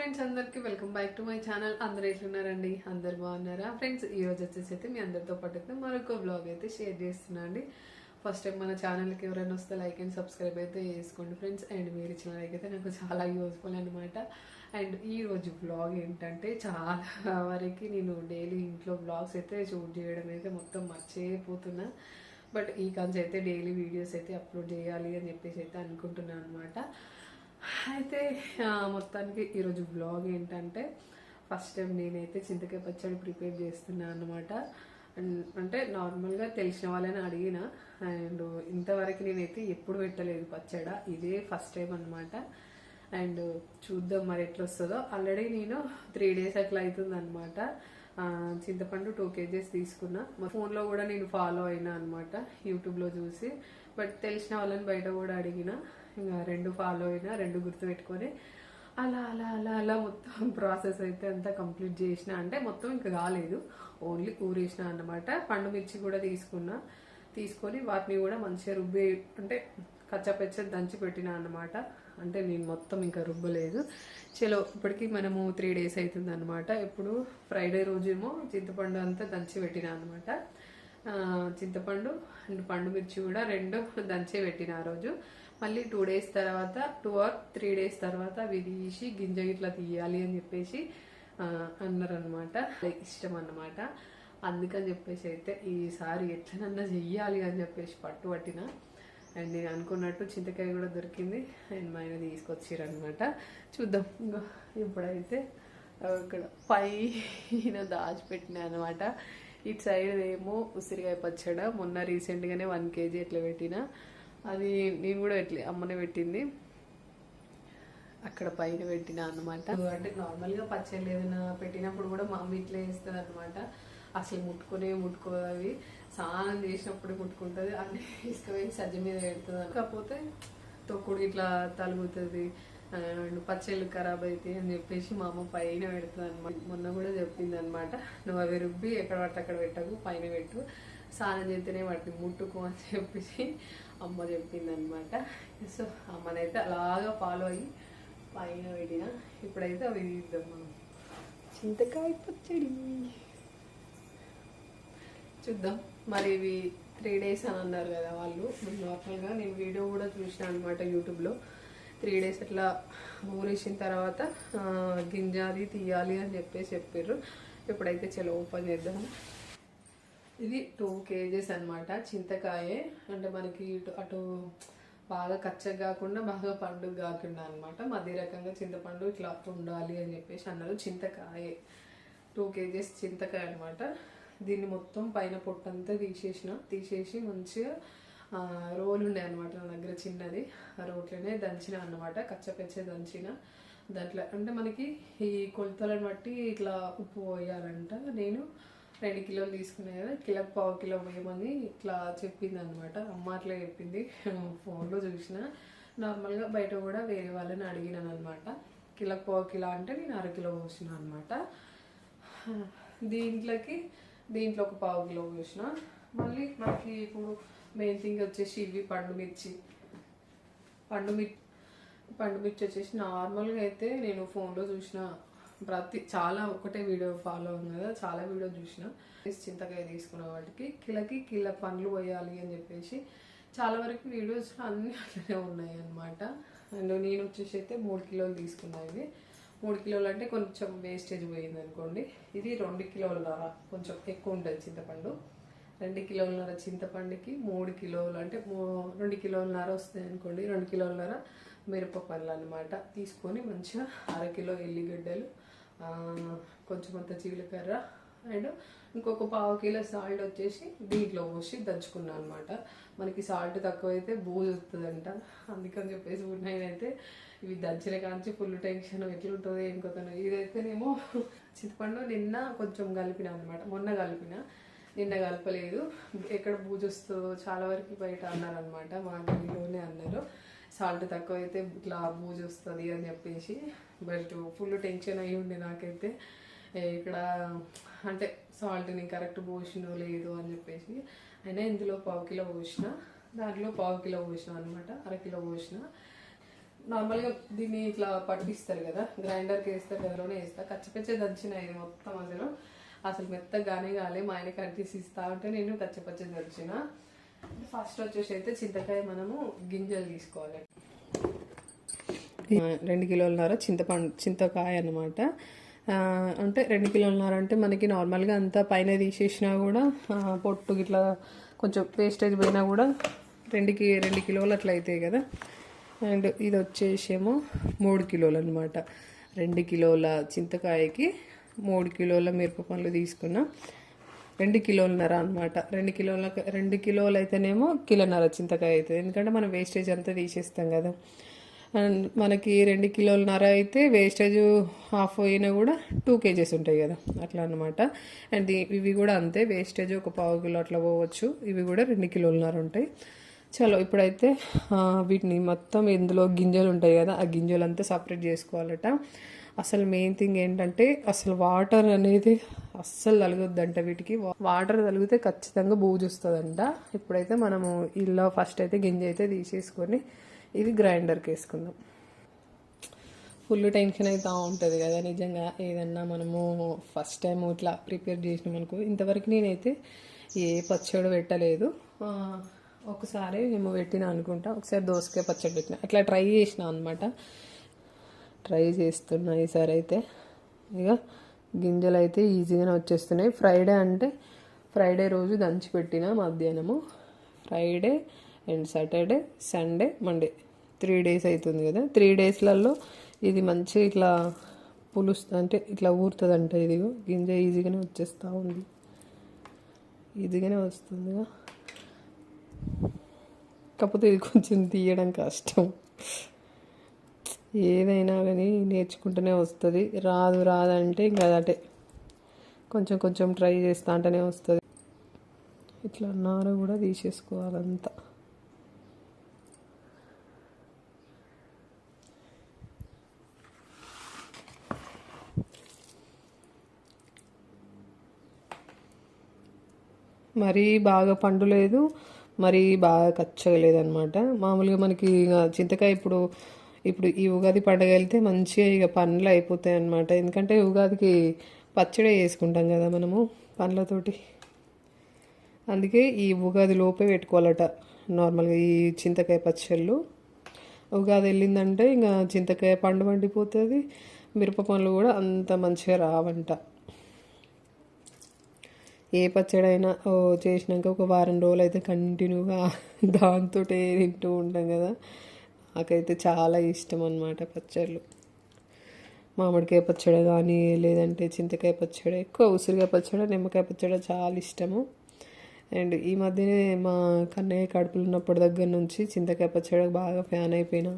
Friends అందరికి welcome back to my channel. అందరు ఎట్లున్నారండి? అందరు బాగున్నారా ఫ్రెండ్స్? ఈ రోజు వచ్చేసి అయితే మీ అందరితో పాటు అయితే మరొక బ్లాగ్ అయితే షేర్ చేస్తున్నా అండి. ఫస్ట్ టైం మన ఛానల్కి ఎవరైనా వస్తే లైక్ అండ్ సబ్స్క్రైబ్ అయితే చేసుకోండి ఫ్రెండ్స్. అండ్ మీరు ఇచ్చిన లైక్ అయితే నాకు చాలా యూస్ఫుల్ అనమాట. అండ్ ఈ రోజు బ్లాగ్ ఏంటంటే చాలా వరకు నేను డైలీ ఇంట్లో బ్లాగ్స్ అయితే షూట్ చేయడం అయితే మొత్తం మర్చిపోతున్నా. బట్ ఈ కాన్స్ అయితే డైలీ వీడియోస్ అయితే అప్లోడ్ చేయాలి అని చెప్పేసి అయితే అనుకుంటున్నాను అనమాట. అయితే మొత్తానికి ఈరోజు బ్లాగ్ ఏంటంటే ఫస్ట్ టైం నేనైతే చింతకాయ పచ్చడి ప్రిపేర్ చేస్తున్నాను అనమాట. అంటే నార్మల్గా తెలిసిన వాళ్ళని అడిగిన, అండ్ ఇంతవరకు నేనైతే ఎప్పుడు పెట్టలేదు పచ్చడి, ఇదే ఫస్ట్ టైం అనమాట. అండ్ చూద్దాం మరి ఎట్లా వస్తుందో. ఆల్రెడీ నేను 3 days అట్లా అవుతుంది అనమాట. చింతపండు 2 kgs తీసుకున్నా. మా ఫోన్లో కూడా నేను ఫాలో అయినా అనమాట, యూట్యూబ్లో చూసి. బట్ తెలిసిన వాళ్ళని బయట కూడా అడిగిన, ఇంకా 2 ఫాలో అయినా, 2 గుర్తుపెట్టుకొని అలా అలా అలా అలా మొత్తం ప్రాసెస్ అయితే అంతా కంప్లీట్ చేసిన. అంటే మొత్తం ఇంకా కాలేదు, ఓన్లీ ఊరేసిన అన్నమాట. పండు మిర్చి కూడా తీసుకొని వాటిని కూడా మంచిగా రుబ్బి, అంటే కచ్చపెచ్చ దంచి పెట్టిన అన్నమాట. అంటే నేను మొత్తం ఇంకా రుబ్బలేదు. చలో ఇప్పటికి మనము 3 days అవుతుంది అనమాట. ఇప్పుడు ఫ్రైడే రోజేమో చింతపండు అంతా దంచి పెట్టిన అనమాట. చింతపండు అండ్ పండు మిర్చి కూడా 2 దంచే పెట్టిన ఆ రోజు. మళ్ళీ 2 days తర్వాత, 2 or 3 days తర్వాత అవి తీసి గింజ ఇట్లా తీయాలి అని చెప్పేసి అన్నారనమాట. ఇష్టం అన్నమాట. అందుకని చెప్పేసి అయితే ఈసారి ఎట్లనన్నా చెయ్యాలి అని చెప్పేసి పట్టిన. అండ్ నేను అనుకున్నట్టు చింతకాయ కూడా దొరికింది. అండ్ మా ఆయన తీసుకొచ్చిరనమాట. చూద్దాం. ఇంకా ఇప్పుడైతే ఇక్కడ పైన దాచిపెట్టిన అనమాట. ఇటు సైడ్ ఏమో ఉసిరికాయ పచ్చడి మొన్న రీసెంట్గానే 1 kg ఎట్లా పెట్టిన. అది నేను కూడా అమ్మనే పెట్టింది, అక్కడ పైన పెట్టిన అనమాట. అంటే నార్మల్గా పచ్చళ్ళు ఏదైనా పెట్టినప్పుడు కూడా మా అమ్మ ఇట్లా వేస్తుంది అనమాట. అసలు ముట్టుకోదు అవి. స్నానం చేసినప్పుడు ముట్టుకుంటుంది, అన్ని తీసుకుపోయి సజ్జ మీద పెడుతుంది. కాకపోతే తొక్కుడు ఇట్లా తలుగుతుంది అండ్ పచ్చళ్ళు ఖరాబ్ అవుతాయి అని చెప్పేసి మా అమ్మ పైన పెడుతుంది అనమాట. మొన్న కూడా చెప్పింది అనమాట, నువ్వు అవి రుబ్బి ఎక్కడ పడితే అక్కడ పెట్టకు, పైన పెట్టు, స్నానం చేస్తేనే వాటిని ముట్టుకో అని చెప్పేసి అమ్మ చెప్పింది అనమాట. సో అమ్మనైతే అలాగా ఫాలో అయ్యి పైన పెట్టిన. ఇప్పుడైతే అవి తీద్దాం మనం. చింతకాయ పచ్చడి చూద్దాం. మరి ఇవి 3 days అని అన్నారు కదా వాళ్ళు. నార్మల్గా నేను వీడియో కూడా చూసిన అనమాట యూట్యూబ్లో. 3 days అట్లా ఊరేసిన తర్వాత గింజ అది తీయాలి అని చెప్పారు. ఇప్పుడైతే చలో ఓపెన్ చేద్దాం. ఇది 2 kgs అనమాట చింతకాయ. అంటే మనకి అటు బాగా కచ్చగా కాకుండా బాగా పండుగ కాకుండా అనమాట, మధ్య రకంగా చింతపండు ఇట్లా ఉండాలి అని చెప్పేసి అన్నారు. చింతకాయ 2 kgs చింతకాయ అనమాట. దీన్ని మొత్తం పైన పొట్టంతా తీసేసి మంచిగా రోలు ఉండే అనమాట నా దగ్గర చిన్నది. ఆ రోట్లోనే దంచిన అన్నమాట, కచ్చపెచ్చే దంచిన. దాంట్లో అంటే మనకి ఈ కొలతలను బట్టి ఇట్లా ఉప్పు పోయాలంట. నేను 2 కిలోలు తీసుకున్నాను కదా, కిలోకి 1/4 కిలో వేయమని ఇట్లా చెప్పింది అనమాట. అమ్మ అట్లా చెప్పింది, ఫోన్లో చూసిన. నార్మల్గా బయట కూడా వేరే వాళ్ళని అడిగినాను అనమాట. కిలోకి 1/4 కిలో అంటే నేను 1/2 కిలో పోసిన అనమాట. దీంట్లో ఒక 1/4 కిలో పోసిన. మళ్ళీ మనకి ఇప్పుడు మెయిన్ థింగ్ వచ్చేసి ఇవి పండు మిర్చి వచ్చేసి నార్మల్గా అయితే నేను ఫోన్లో చూసిన చాలా ఒకటే వీడియో ఫాలో ఉంది కదా, చాలా వీడియో చూసిన. చింతకాయ తీసుకున్న వాటికి కిలో పండ్లు పోయాలి అని చెప్పేసి చాలా వరకు వీడియోస్ అన్నీ అట్లనే ఉన్నాయి అనమాట. అండ్ నేను వచ్చేసి అయితే 3 కిలోలు తీసుకున్నా. ఇవి 3 కిలోలు అంటే కొంచెం వేస్టేజ్ పోయింది అనుకోండి. ఇది 2 కిలోలన్నర, కొంచెం ఎక్కువ ఉంటుంది చింతపండు. 2 కిలోలన్నర చింతపండుకి 3 కిలోలు అంటే 2 కిలోలన్నర వస్తుంది అనుకోండి. 2 కిలోలన్నర మిరపపళ్ళు అనమాట తీసుకొని మంచిగా 1/2 కిలో ఎల్లిగడ్డలు, కొంచెం అంత జీలకర్ర అండ్ ఇంకొక 1/4 కిలో సాల్ట్ వచ్చేసి దీంట్లో పోసి దంచుకున్నాను అనమాట. మనకి సాల్ట్ తక్కువైతే బూజు వస్తుందంట, అందుకని చెప్పేసి నేనైతే ఇవి దంచిన కాంచి ఫుల్ టెన్షన్ ఎట్లుంటుందో ఏం కొత్తనో. ఇదైతేనేమో చింతపండు నిన్న కొంచెం కలిపిన అనమాట, మొన్న కలిపిన, నిన్న కలపలేదు. ఎక్కడ బూజు వస్తుందో చాలా వరకు బయట అన్నారనమాట, మా గదిలోనే అన్నారు సాల్ట్ తక్కువ అయితే ఇట్లా బూజు వస్తుంది అని చెప్పేసి. బట్ ఫుల్ టెన్షన్ అయ్యి ఉండే నాకైతే, ఇక్కడ అంటే సాల్ట్ని కరెక్ట్ పోసినో లేదు అని చెప్పేసి. అయినా ఇందులో 1/4 కిలో పోసిన, దాంట్లో 1/4 కిలో పోసిన అనమాట, 1/2 కిలో పోసిన. నార్మల్గా దీన్ని ఇట్లా పట్టిస్తారు కదా, గ్రైండర్కి వేస్తారు కదలోనే వేస్తా. కచ్చపచ్చ దంచిన ఇది మొత్తం అసలు మెత్తగానే కాలే. మా ఆయన కట్ చేసి ఇస్తా ఉంటే నేను కచ్చపచ్చ దంచిన. ఫస్ట్ వచ్చేసి అయితే చింతకాయ మనము గింజలు తీసుకోవాలి. 2 కిలోలన్నర చింతకాయ అన్నమాట. అంటే 2 కిలోలన్నర అంటే మనకి నార్మల్గా అంతా పైన తీసేసినా కూడా పొట్టు ఇట్లా కొంచెం వేస్టేజ్ పోయినా కూడా 2 కిలోలు అట్లా అవుతాయి కదా. అండ్ ఇది వచ్చేసేమో 3 కిలోలు అనమాట. 2 కిలోల చింతకాయకి 3 కిలోల మిరపపండ్లు తీసుకున్నా. 2 కిలోలన్నర అనమాట. 2 కిలోలు అయితేనేమో కిలోన్నర చింతకాయ అవుతుంది, ఎందుకంటే మనం వేస్టేజ్ అంతా తీసేస్తాం కదా. అండ్ మనకి 2 కిలోలన్నర అయితే వేస్టేజ్ హాఫ్ అయినా కూడా 2 kgs ఉంటాయి కదా, అట్లా అనమాట. అండ్ ఇవి కూడా అంతే, వేస్టేజ్ ఒక 1/4 కిలో అట్లా పోవచ్చు. ఇవి కూడా 2 కిలోలన్నర ఉంటాయి. చలో ఇప్పుడైతే వీటిని మొత్తం ఇందులో గింజలు ఉంటాయి కదా, ఆ గింజలు అంతా సపరేట్ చేసుకోవాలట. అసలు మెయిన్ థింగ్ ఏంటంటే అసలు వాటర్ అనేది అస్సలు తలగొద్దంట వీటికి. వాటర్ తలిగితే ఖచ్చితంగా బూజు వస్తుందంట. ఇప్పుడైతే మనము ఇలా ఫస్ట్ అయితే గింజ అయితే తీసేసుకొని ఇది గ్రైండర్కి వేసుకుందాం. ఫుల్ టెన్షన్ అవుతూ ఉంటుంది కదా నిజంగా, ఏదన్నా మనము ఫస్ట్ టైం ఇట్లా ప్రిపేర్ చేసినాం అనుకో. ఇంతవరకు నేనైతే ఏ పచ్చడి పెట్టలేదు. ఒకసారి మేము పెట్టినా అనుకుంటా, ఒకసారి దోసకాయ పచ్చడి పెట్టినా, అట్లా ట్రై చేసిన అనమాట. ట్రై చేస్తున్నా ఈసారి అయితే. ఇక గింజలు అయితే ఈజీగానే వచ్చేస్తున్నాయి. ఫ్రైడే రోజు దంచి పెట్టిన మధ్యాహ్నము. Friday and Saturday, Sunday, Monday 3 days అవుతుంది కదా. 3 daysలలో ఇది మంచిగా ఇట్లా పులుస్తుంది, అంటే ఇట్లా ఊరుతుందంట. ఇది గింజ ఈజీగానే వచ్చేస్తూ ఉంది, ఈజీగానే వస్తుందిగా. కాకపోతే ఇది కొంచెం తీయడం కష్టం. ఏదైనా కానీ నేర్చుకుంటూనే వస్తుంది. రాదంటే ఇంకా అదే కొంచెం కొంచెం ట్రై చేస్తా అంటేనే వస్తుంది. ఇట్లా నార కూడా తీసేసుకోవాలంతా. మరీ బాగా పండు లేదు, మరీ బాగా కచ్చగా లేదనమాట. మామూలుగా మనకి ఇక చింతకాయ ఇప్పుడు ఈ ఉగాది పండుగ వెళ్తే మంచిగా ఇక పండ్లు అయిపోతాయి అన్నమాట. ఎందుకంటే ఉగాదికి పచ్చడి చేసుకుంటాం కదా మనము పండ్లతోటి. అందుకే ఈ ఉగాది లోపే పెట్టుకోవాలట నార్మల్గా ఈ చింతకాయ పచ్చళ్ళు. ఉగాది వెళ్ళిందంటే ఇంకా చింతకాయ పండు పండిపోతుంది, మిరప పండ్లు కూడా అంత మంచిగా రావంట. ఏ పచ్చడైనా చేసినాక ఒక వారం రోజులు అయితే కంటిన్యూగా దాంతో తింటూ ఉంటాం కదా. నాకైతే చాలా ఇష్టం అన్నమాట పచ్చళ్ళు. మామిడికాయ పచ్చడి కానీ, లేదంటే చింతకాయ పచ్చడి, ఎక్కువ ఉసిరికాయ పచ్చడి, నిమ్మకాయ పచ్చడి చాలా ఇష్టము. అండ్ ఈ మధ్యనే మా కన్నయ్య కడుపులు ఉన్నప్పటి దగ్గర నుంచి చింతకాయ పచ్చడి బాగా ఫ్యాన్ అయిపోయినా.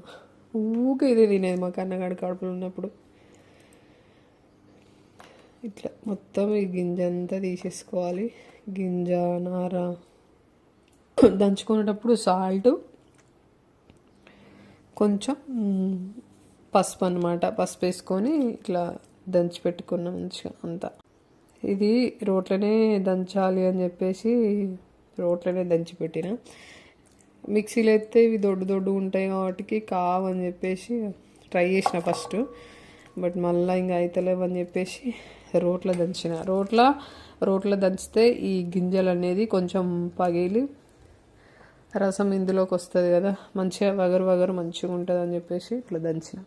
ఊకే ఇదే తినేది మా కన్నగాడి కడుపులు ఉన్నప్పుడు. ఇట్లా మొత్తం ఈ గింజ అంతా తీసేసుకోవాలి. గింజ, నార. దంచుకునేటప్పుడు సాల్ట్, కొంచెం పసుపు అన్నమాట. పసుపు వేసుకొని ఇట్లా దంచి పెట్టుకున్న మంచిగా అంతా. ఇది రోట్లోనే దంచాలి అని చెప్పేసి రోట్లోనే దంచి పెట్టిన. మిక్సీలో అయితే ఇవి దొడ్డు ఉంటాయి కాబట్టి కావని చెప్పేసి ట్రై చేసిన ఫస్ట్. బట్ మళ్ళీ ఇంకా అవుతలేవు అని చెప్పేసి రోట్లో దంచిన. రోట్లో దంచితే ఈ గింజలు అనేది కొంచెం పగిలి రసం ఇందులోకి వస్తుంది కదా, మంచిగా వగరు మంచిగా ఉంటుంది అని చెప్పేసి ఇట్లా దంచిన.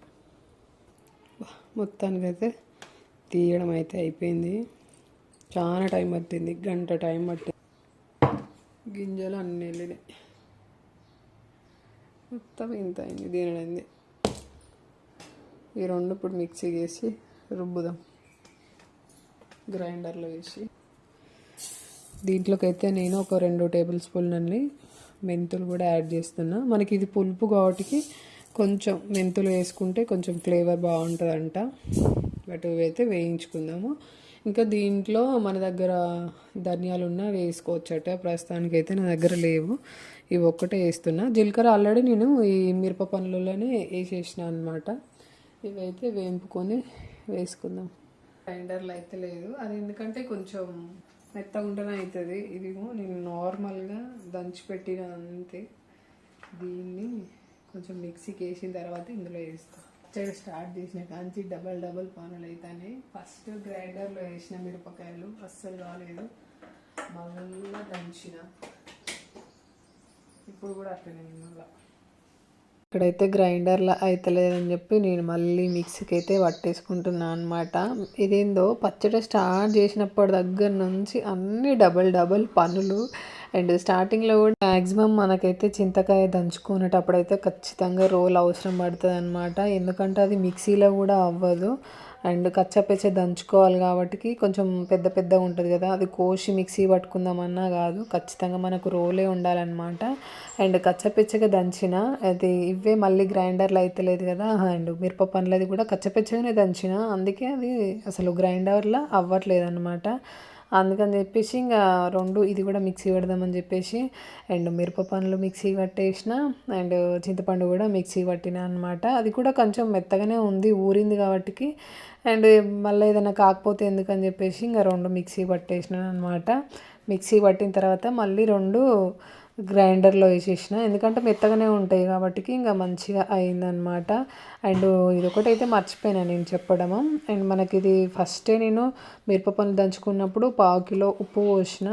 మొత్తానికైతే తీయడం అయితే అయిపోయింది. చాలా టైం పట్టింది, గంట టైం పట్టింది. గింజలు అన్నీ వెళ్ళినాయి, మొత్తం ఇంత అయింది దీనింది. ఈ రెండు ఇప్పుడు మిక్సీ వేసి రుబ్బుదాం గ్రైండర్లో వేసి. దీంట్లోకి అయితే నేను ఒక 2 టేబుల్ స్పూన్లన్నీ మెంతులు కూడా యాడ్ చేస్తున్నా. మనకి ఇది పులుపు కాబట్టి కొంచెం మెంతులు వేసుకుంటే కొంచెం ఫ్లేవర్ బాగుంటుందంట. బట్ ఇవైతే వేయించుకుందాము. ఇంకా దీంట్లో మన దగ్గర ధనియాలు ఉన్నా వేసుకోవచ్చట. ప్రస్తుతానికైతే నా దగ్గర లేవు, ఇవి ఒక్కటే వేస్తున్నా. జీలకర్ర ఆల్రెడీ నేను ఈ మిరప పండ్లలోనే వేసేసిన అనమాట. ఇవైతే వేయింపుకొని వేసుకుందాం. గ్రైండర్లో అయితే లేదు, అది ఎందుకంటే కొంచెం మెత్తగా ఉంటేనే అవుతుంది. ఇదిగో నేను నార్మల్గా దంచిపెట్టిన అంతే. దీన్ని కొంచెం మిక్సీకి వేసిన తర్వాత ఇందులో వేస్తాను. పచ్చడి స్టార్ట్ చేసిన కాంచి డబల్ పనులు అవుతాయి. ఫస్ట్ గ్రైండర్లో వేసిన మిరపకాయలు అస్సలు కాలేదు, మళ్ళీ దంచిన. ఇప్పుడు కూడా అట్లనే మళ్ళీ ఇక్కడైతే గ్రైండర్లో అవుతలేదని చెప్పి నేను మళ్ళీ మిక్సీకి అయితే పట్టేసుకుంటున్నాను అనమాట. ఇదేందో పచ్చడి స్టార్ట్ చేసినప్పటి దగ్గర నుంచి అన్ని డబల్ పనులు. అండ్ స్టార్టింగ్లో కూడా మ్యాక్సిమం మనకైతే చింతకాయ దంచుకునేటప్పుడు అయితే ఖచ్చితంగా రోల్ అవసరం పడుతుంది అనమాట. ఎందుకంటే అది మిక్సీలో కూడా అవ్వదు. అండ్ కచ్చపెచ్చ దంచుకోవాలి కాబట్టి కొంచెం పెద్దగా ఉంటుంది కదా, అది కోసి మిక్సీ పట్టుకుందామన్నా కాదు, ఖచ్చితంగా మనకు రోలే ఉండాలన్నమాట. అండ్ కచ్చపెచ్చగా దంచిన అది ఇవే మళ్ళీ గ్రైండర్లో అయితే లేదు కదా. అండ్ మిరప పండ్లది కూడా కచ్చపెచ్చగానే దంచిన, అందుకే అది అసలు గ్రైండర్లో అవ్వట్లేదు అనమాట. అందుకని చెప్పేసి ఇంకా రెండు ఇది కూడా మిక్సీ పెడదామని చెప్పేసి అండ్ మిరప పండ్లు మిక్సీ పట్టేసిన, అండ్ చింతపండు కూడా మిక్సీ పట్టిన అనమాట. అది కూడా కొంచెం మెత్తగానే ఉంది, ఊరింది కాబట్టి. అండ్ మళ్ళీ ఏదైనా కాకపోతే ఎందుకని చెప్పేసి ఇంకా రెండు మిక్సీ పట్టేసినాను అనమాట. మిక్సీ పట్టిన తర్వాత మళ్ళీ రెండు గ్రైండర్లో వేసేసిన, ఎందుకంటే మెత్తగానే ఉంటాయి కాబట్టి ఇంకా మంచిగా అయిందనమాట. అండ్ ఇదొకటి అయితే మర్చిపోయినా నేను చెప్పడము. అండ్ మనకి ఇది ఫస్టే నేను మిరపపండ్లు దంచుకున్నప్పుడు 1/2 కిలో ఉప్పు పోసిన,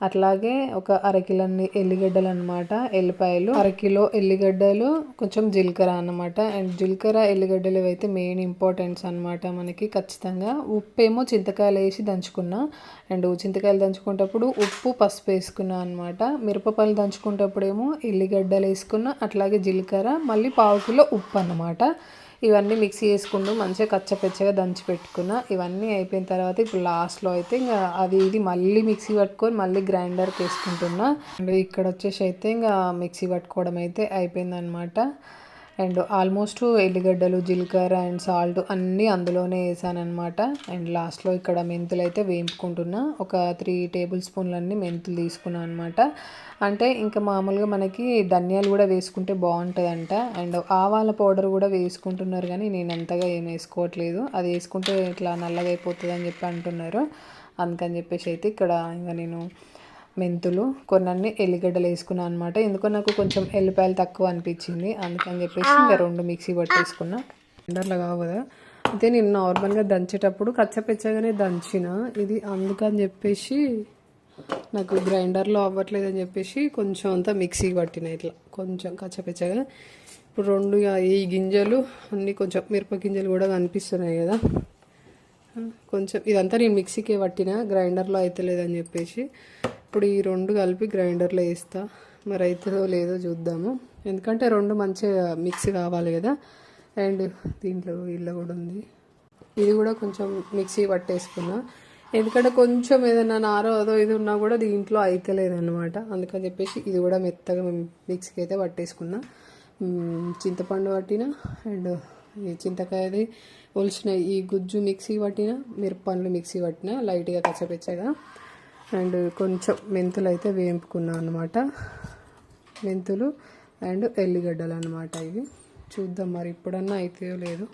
అట్లాగే ఒక అరకిలన్ని ఎల్లిగడ్డలు అనమాట, ఎల్లిపాయలు, 1/2 కిలో ఎల్లిగడ్డలు, కొంచెం జీలకర్ర అనమాట. అండ్ జీలకర్ర ఎల్లిగడ్డలు అయితే మెయిన్ ఇంపార్టెంట్స్ అనమాట మనకి ఖచ్చితంగా. ఉప్పు ఏమో చింతకాయలు వేసి దంచుకున్నా, అండ్ చింతకాయలు దంచుకునేటప్పుడు ఉప్పు పసుపు వేసుకున్నా అనమాట. మిరపపండ్లు దంచుకునేటప్పుడు ఏమో ఎల్లిగడ్డలు వేసుకున్నా, అట్లాగే జీలకర్ర, మళ్ళీ 1/2 కిలో ఉప్పు అన్నమాట. ఇవన్నీ మిక్సీ వేసుకుంటూ మంచిగా కచ్చపెచ్చగా దంచి పెట్టుకున్నా. ఇవన్నీ అయిపోయిన తర్వాత ఇప్పుడు లాస్ట్లో అయితే ఇంకా అది ఇది మళ్ళీ మిక్సీ పట్టుకొని మళ్ళీ గ్రైండర్కి వేసుకుంటున్నా. అండ్ ఇక్కడ వచ్చేసి అయితే ఇంకా మిక్సీ పట్టుకోవడం అయితే అయిపోయిందనమాట. అండ్ ఆల్మోస్ట్ ఎల్లిగడ్డలు, జీలకర్ర అండ్ సాల్ట్ అన్నీ అందులోనే వేసానమాట. అండ్ లాస్ట్లో ఇక్కడ మెంతులు అయితే వేయించుకుంటున్నా, ఒక 3 టేబుల్ స్పూన్లన్నీ మెంతులు తీసుకున్నాను అనమాట. అంటే ఇంకా మామూలుగా మనకి ధనియాలు కూడా వేసుకుంటే బాగుంటుందంట. అండ్ ఆవాల పౌడర్ కూడా వేసుకుంటున్నారు, కానీ నేను అంతగా ఏం వేసుకోవట్లేదు, అది వేసుకుంటే ఇట్లా నల్లగా అయిపోతుంది అని చెప్పి అంటున్నారు. అందుకని చెప్పేసి అయితే ఇక్కడ ఇంకా నేను మెంతులు కొన్నీ ఎల్లిగడ్డలు వేసుకున్నాను అనమాట. ఎందుకో నాకు కొంచెం ఎల్లిపాయలు తక్కువ అనిపించింది, అందుకని చెప్పేసి ఇంకా రెండు మిక్సీ పట్టేసుకున్నా. గ్రైండర్లో కావు కదా, అయితే నేను నార్మల్గా దంచేటప్పుడు కచ్చపెచ్చగానే దంచిన ఇది, అందుకని చెప్పేసి నాకు గ్రైండర్లో అవ్వట్లేదు అని చెప్పేసి కొంచెం అంతా మిక్సీకి పట్టిన ఇట్లా కొంచెం కచ్చపెచ్చగా. ఇప్పుడు రెండు ఈ గింజలు అన్నీ కొంచెం మిరప గింజలు కూడా కనిపిస్తున్నాయి కదా, కొంచెం ఇదంతా నేను మిక్సీకి పట్టిన, గ్రైండర్లో అయితే లేదని చెప్పేసి ఇప్పుడు ఈ రెండు కలిపి గ్రైండర్లో వేస్తా. మరి అవుతుందో లేదో చూద్దాము, ఎందుకంటే రెండు మంచిగా మిక్సీ కావాలి కదా. అండ్ దీంట్లో ఇల్లు కూడా ఉంది, ఇది కూడా కొంచెం మిక్సీ పట్టేసుకున్నా, ఎందుకంటే కొంచెం ఏదైనా నారో అదో ఇది ఉన్నా కూడా దీంట్లో అయితలేదన్నమాట. అందుకని చెప్పేసి ఇది కూడా మెత్తగా మిక్సీకి అయితే పట్టేసుకున్నా. చింతపండు పట్టిన, అండ్ ఈ చింతకాయది ఒలిచిన ఈ గుజ్జు మిక్సీ పట్టిన, మిరపండ్లు మిక్సీ పట్టిన లైట్గా కచ్చపెచ్చగా. అండ్ కొంచెం మెంతులు అయితే వేయింపుకున్నా అనమాట, మెంతులు అండ్ ఎల్లిగడ్డలు అనమాట. ఇవి చూద్దాం మరి ఇప్పుడన్నా అయితేయో లేదు.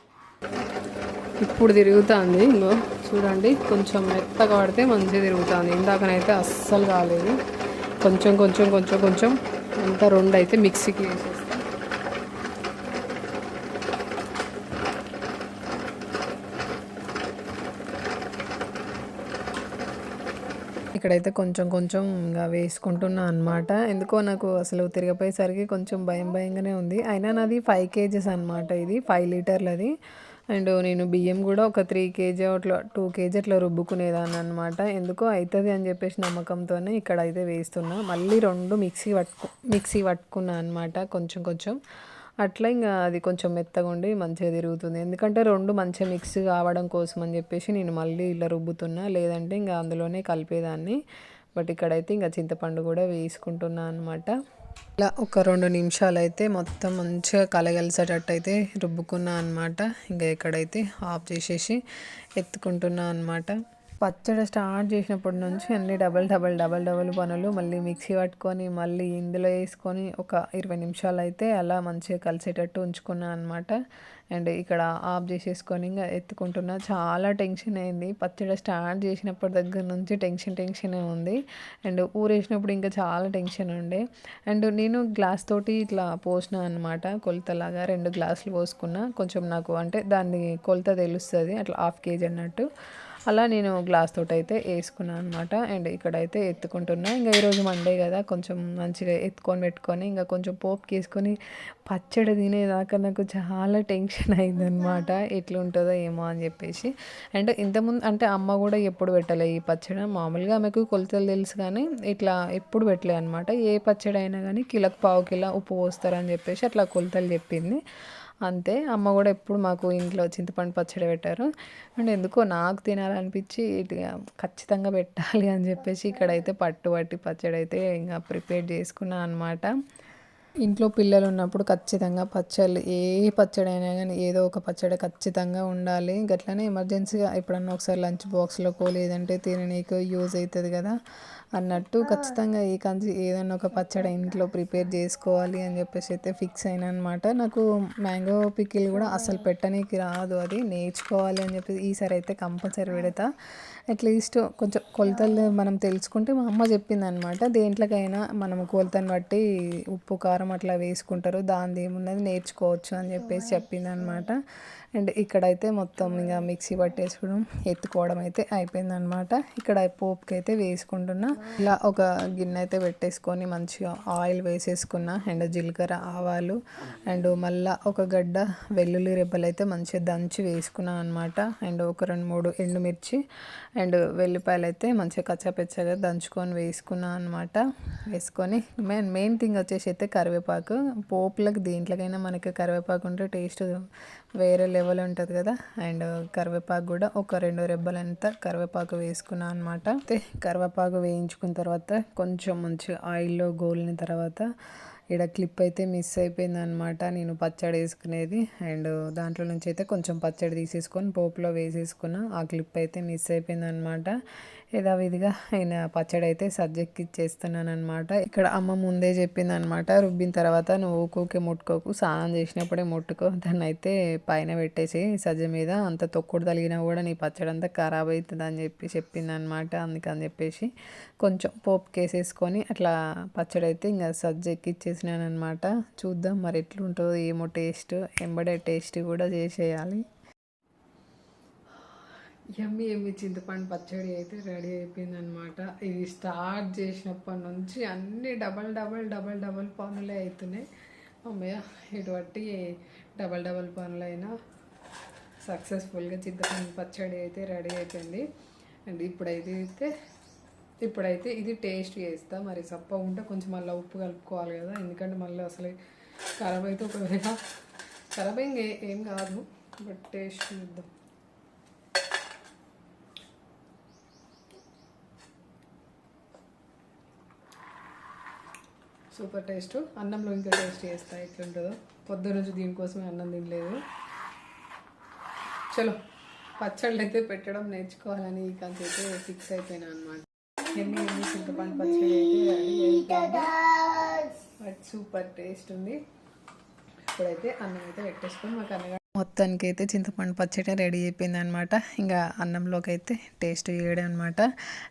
ఇప్పుడు తిరుగుతుంది, ఇంకో చూడండి, కొంచెం మెత్తగా పడితే మంచిగా తిరుగుతుంది. ఇందాకనైతే అస్సలు కాలేదు, కొంచెం కొంచెం కొంచెం కొంచెం అంతా రెండు అయితే మిక్సీకి వేసేస్తాం. ఇక్కడైతే కొంచెం కొంచెం ఇంకా వేసుకుంటున్నా అనమాట. ఎందుకో నాకు అసలు తిరగపోయేసరికి కొంచెం భయంగానే ఉంది. అయినా నాది 5 kgs అనమాట, ఇది 5 లీటర్లది. అండ్ నేను బియ్యం కూడా ఒక 3 kg అట్లా 2 kg అట్లా రుబ్బుకునేదాన్ని అనమాట. ఎందుకో అవుతుంది అని చెప్పేసి నమ్మకంతోనే ఇక్కడ అయితే వేస్తున్నా. మళ్ళీ రెండు మిక్సీ పట్టుకున్నా అనమాట, కొంచెం కొంచెం అట్లా. ఇంకా అది కొంచెం మెత్తగా ఉండి మంచిగా తిరుగుతుంది, ఎందుకంటే రెండు మంచిగా మిక్స్ కావడం కోసం అని చెప్పేసి నేను మళ్ళీ ఇలా రుబ్బుతున్నా, లేదంటే ఇంకా అందులోనే కలిపేదాన్ని. బట్ ఇక్కడైతే ఇంకా చింతపండు కూడా వేసుకుంటున్నా అనమాట. ఇలా ఒక 2 నిమిషాలు అయితే మొత్తం మంచిగా కలగలిసేటట్టు అయితే రుబ్బుకున్నా అనమాట. ఇంకా ఇక్కడైతే ఆఫ్ చేసేసి ఎత్తుకుంటున్నా అనమాట. పచ్చడి స్టార్ట్ చేసినప్పటి నుంచి అన్ని డబల్ పనులు. మళ్ళీ మిక్సీ పట్టుకొని మళ్ళీ ఇందులో వేసుకొని ఒక 20 నిమిషాలు అయితే అలా మంచిగా కలిసేటట్టు ఉంచుకున్నాను అనమాట. అండ్ ఇక్కడ ఆఫ్ చేసేసుకొని ఇంకా ఎత్తుకుంటున్నా. చాలా టెన్షన్ అయింది. పచ్చడి స్టార్ట్ చేసినప్పటి దగ్గర నుంచి టెన్షనే ఉంది. అండ్ ఊరేసినప్పుడు ఇంకా చాలా టెన్షన్ ఉండే. అండ్ నేను గ్లాస్ తోటి ఇట్లా పోసిన అనమాట, కొలతలాగా 2 గ్లాసులు పోసుకున్నా. కొంచెం నాకు అంటే దాన్ని కొలత తెలుస్తుంది, అట్లా 1/2 kg అన్నట్టు. అలా నేను గ్లాస్ తోటి అయితే వేసుకున్నాను అనమాట. అండ్ ఇక్కడైతే ఎత్తుకుంటున్నా. ఇంకా ఈరోజు మండే కదా, కొంచెం మంచిగా ఎత్తుకొని పెట్టుకొని ఇంకా కొంచెం పోపుకి వేసుకొని పచ్చడి తినేదాకా నాకు చాలా టెన్షన్ అయిందనమాట. ఎట్లుంటుందో ఏమో అని చెప్పేసి. అండ్ ఇంతకుముందు అంటే అమ్మ కూడా ఎప్పుడు పెట్టలే ఈ పచ్చడి. మామూలుగా ఆమెకు కొలతలు తెలుసు కానీ ఇట్లా ఎప్పుడు పెట్టలే అనమాట. ఏ పచ్చడి అయినా కానీ కిలోకి 1/2 కిలో ఉప్పు పోస్తారని చెప్పేసి అట్లా కొలతలు చెప్పింది అంతే. అమ్మ కూడా ఎప్పుడు మాకు ఇంట్లో చింతపండు పచ్చడి పెట్టారు. అండ్ ఎందుకో నాకు తినాలనిపించి ఇటుగా ఖచ్చితంగా పెట్టాలి అని చెప్పేసి ఇక్కడైతే పట్టుబట్టి పచ్చడి అయితే ఇంకా ప్రిపేర్ చేసుకున్నాను అనమాట. ఇంట్లో పిల్లలు ఉన్నప్పుడు ఖచ్చితంగా పచ్చళ్ళు, ఏ పచ్చడి అయినా కానీ ఏదో ఒక పచ్చడి ఖచ్చితంగా ఉండాలి. గట్లనే ఎమర్జెన్సీగా ఎప్పుడన్నా ఒకసారి లంచ్ బాక్స్లోకో లేదంటే తిననీకో యూజ్ అవుతుంది కదా అన్నట్టు ఖచ్చితంగా ఈ కంచి ఏదైనా ఒక పచ్చడి ఇంట్లో ప్రిపేర్ చేసుకోవాలి అని చెప్పేసి అయితే ఫిక్స్ అయినా అనమాట. నాకు మ్యాంగో పికిల్ కూడా అసలు పెట్టనీకి రాదు, అది నేర్చుకోవాలి అని చెప్పి ఈసారి అయితే కంపల్సరీ పెడతా. అట్లీస్ట్ కొంచెం కొలతలు మనం తెలుసుకుంటే మా అమ్మ చెప్పింది అనమాట, దేంట్లోకైనా మనం కొలతను బట్టి ఉప్పు కారం అట్లా వేసుకుంటారు, దానిది ఏమున్నది నేర్చుకోవచ్చు అని చెప్పేసి చెప్పింది అనమాట. అండ్ ఇక్కడైతే మొత్తం ఇంకా మిక్సీ పట్టేసుకోవడం ఎత్తుకోవడం అయితే అయిపోయిందనమాట. ఇక్కడ పోపుకి అయితే వేసుకుంటున్నా. ఇలా ఒక గిన్నె అయితే పెట్టేసుకొని మంచిగా ఆయిల్ వేసేసుకున్నా. అండ్ జీలకర్ర, ఆవాలు అండ్ మళ్ళీ ఒక గడ్డ వెల్లుల్లి రెబ్బలు అయితే మంచిగా దంచి వేసుకున్నాను అనమాట. అండ్ ఒక 2-3 ఎండుమిర్చి అండ్ వెల్లిపాయలు అయితే మంచిగా కచ్చాపెచ్చగా దంచుకొని వేసుకున్నాను అనమాట. వేసుకొని మెయిన్ థింగ్ వచ్చేసి అయితే కరివేపాకు. పోపులకు దేంట్లోకైనా మనకి కరివేపాకు ఉంటే టేస్ట్ వేరే లెవెల్ ఉంటుంది కదా. అండ్ కరివేపాకు కూడా ఒక 2 రెబ్బలంతా కరివేపాకు వేసుకున్నాను అనమాట. అయితే కరివేపాకు వేయించుకున్న తర్వాత కొంచెం మంచిగా ఆయిల్లో గోలిన తర్వాత ఇక్కడ క్లిప్ అయితే మిస్ అయిపోయింది అనమాట, నేను పచ్చడి వేసుకునేది. అండ్ దాంట్లో నుంచి అయితే కొంచెం పచ్చడి తీసేసుకొని పోపులో వేసేసుకున్న. ఆ క్లిప్ అయితే మిస్ అయిపోయింది అనమాట. యథావిధిగా ఆయన పచ్చడి అయితే సజ్జెక్కిచ్చేస్తున్నాను అనమాట. ఇక్కడ అమ్మ ముందే చెప్పింది అనమాట, రుబ్బిన తర్వాత నువ్వు ఊకూకే ముట్టుకోకు, స్నానం చేసినప్పుడే ముట్టుకో, దాన్ని అయితే పైన పెట్టేసి సజ్జ మీద, అంత తొక్కుడు తలిగినా కూడా నీ పచ్చడి అంతా ఖరాబ్ అవుతుంది అని చెప్పి చెప్పింది అనమాట. అందుకని చెప్పేసి కొంచెం పోపుకి వేసేసుకొని అట్లా పచ్చడి అయితే ఇంకా సజ్జ ఎక్కిచ్చేసినాను అనమాట. చూద్దాం మరి ఎట్లుంటుందో ఏమో టేస్ట్, ఎంబడే టేస్ట్ కూడా చేసేయాలి. ఎమ్మి చింతపండు పచ్చడి అయితే రెడీ అయిపోయింది అనమాట. ఇది స్టార్ట్ చేసినప్పటి నుంచి అన్ని డబల్ పనులే అవుతున్నాయి. అమ్మయ్య, ఇటువంటి డబల్ పనులైనా సక్సెస్ఫుల్గా చింతపండు పచ్చడి అయితే రెడీ అయిపోయింది. అండ్ ఇప్పుడైతే ఇది టేస్ట్ చేస్తా. మరి సప్ప ఉంటే కొంచెం మళ్ళీ ఉప్పు కలుపుకోవాలి కదా, ఎందుకంటే మళ్ళీ అసలు ఖరాబ్ అయితే ఒకవేళ ఖరాబ్ ఏం కాదు, బట్ టేస్ట్ చూద్దాం. Super taste. అన్నంలో ఇంకా టేస్ట్ చేస్తా ఎట్లుంటుందో. పొద్దున నుంచి దీనికోసమే అన్నం తినలేదు. చలో పచ్చళ్ళు అయితే పెట్టడం నేర్చుకోవాలని ఈ కంచి అయితే ఫిక్స్ అయిపోయినా అనమాట. ఎన్ని చింతపండు పచ్చడి అయితే రెడీ అయిపోయింది. బట్ సూపర్ టేస్ట్ ఉంది. ఇప్పుడైతే అన్నం అయితే పెట్టేసుకొని మాకు అన్నగా మొత్తానికి అయితే చింతపండు పచ్చడి రెడీ అయిపోయింది అనమాట. ఇంకా అన్నంలోకి అయితే టేస్ట్ చేయడం అనమాట.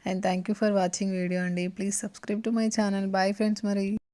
And thank you for watching video అండి. Please subscribe to my channel. Bye friends. మరి